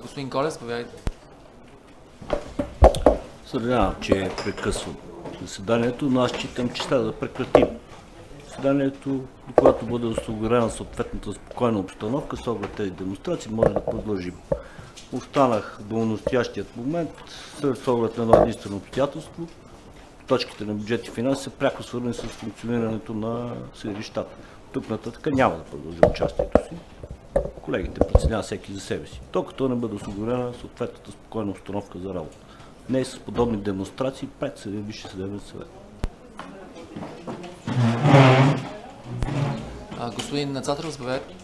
Господин Колев, заповядайте. Съжалявам, че прекъсвам заседанието, но аз считам, че трябва да прекратим заседанието, когато бъде осигурена съответната спокойна обстановка с оглед тези демонстрации, може да продължим. Останах до настоящият момент с оглед на едно единствено обстоятелство. Точките на бюджет и финанси са пряко свързани с функционирането на съдилищата. Тук нататък няма да продължим участието си. Колегите преценяват всеки за себе си, докато не бъде осигурена съответната спокойна обстановка за работа. Не с подобни демонстрации пред Висшия съдебен съвет. Господин Цацаров, заповядайте.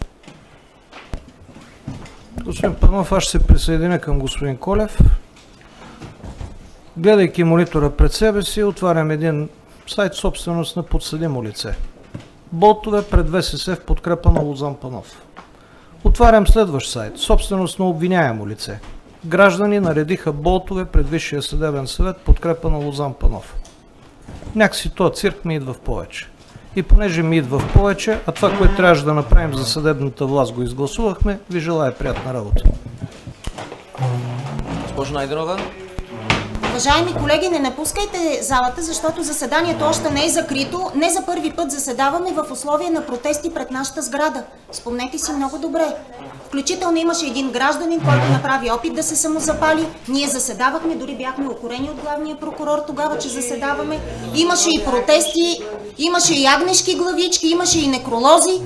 Господин Панов, аз ще се присъединя към господин Колев. Гледайки монитора пред себе си, отварям един сайт собственост на подсъдимо лице. Ботове пред ВСС в подкрепа на Лозан Панов. Отварям следващ сайт, собственост на обвиняемо лице. Граждани наредиха болтове пред Висшия съдебен съвет подкрепа на Лозан Панов. Някакси този цирк ми идва в повече. И понеже ми идва в повече, а това, което трябваше да направим за съдебната власт, го изгласувахме, ви желая приятна работа. Госпожо Найденова. Уважаеми колеги, не напускайте залата, защото заседанието още не е закрито. Не за първи път заседаваме в условия на протести пред нашата сграда. Спомнете си много добре. Включително имаше един гражданин, който направи опит да се самозапали. Ние заседавахме, дори бяхме укорени от главния прокурор тогава, че заседаваме. Имаше и протести, имаше и агнешки главички, имаше и некролози.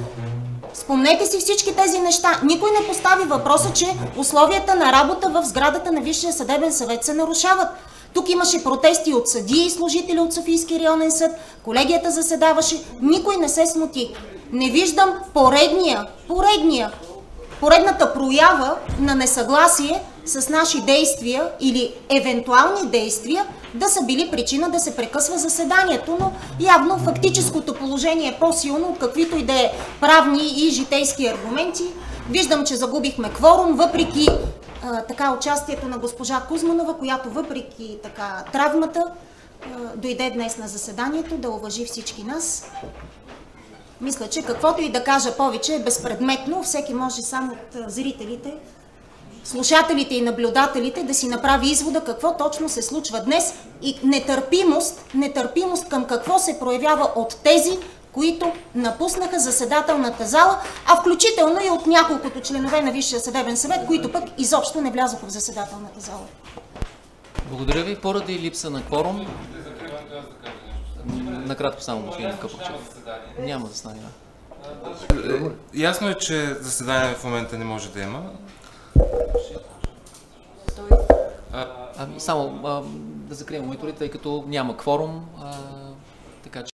Спомнете си всички тези неща. Никой не постави въпроса, че условията на работа в сградата на Висшия съдебен съвет се нарушават. Тук имаше протести от съдии и служители от Софийски районен съд, колегията заседаваше, никой не се смути. Не виждам поредната проява на несъгласие с наши действия или евентуални действия да са били причина да се прекъсва заседанието, но явно фактическото положение е по-силно от каквито и да е правни и житейски аргументи. Виждам, че загубихме кворум, въпреки участието на госпожа Кузманова, която въпреки травмата дойде днес на заседанието да уважи всички нас. Мисля, че каквото и да кажа повече е безпредметно. Всеки може само от зрителите, слушателите и наблюдателите да си направи извода какво точно се случва днес и нетърпимост към какво се проявява от тези, които напуснаха заседателната зала, а включително и от няколкото членове на Висшия съдебен съвет, които пък изобщо не влязоха в заседателната зала. Благодаря ви. Поради липса на кворум. Накратко само, господин Къпъкчев. Няма да стане. Ясно е, че заседание в момента не може да има. Само да закрием мониторите, тъй като няма кворум.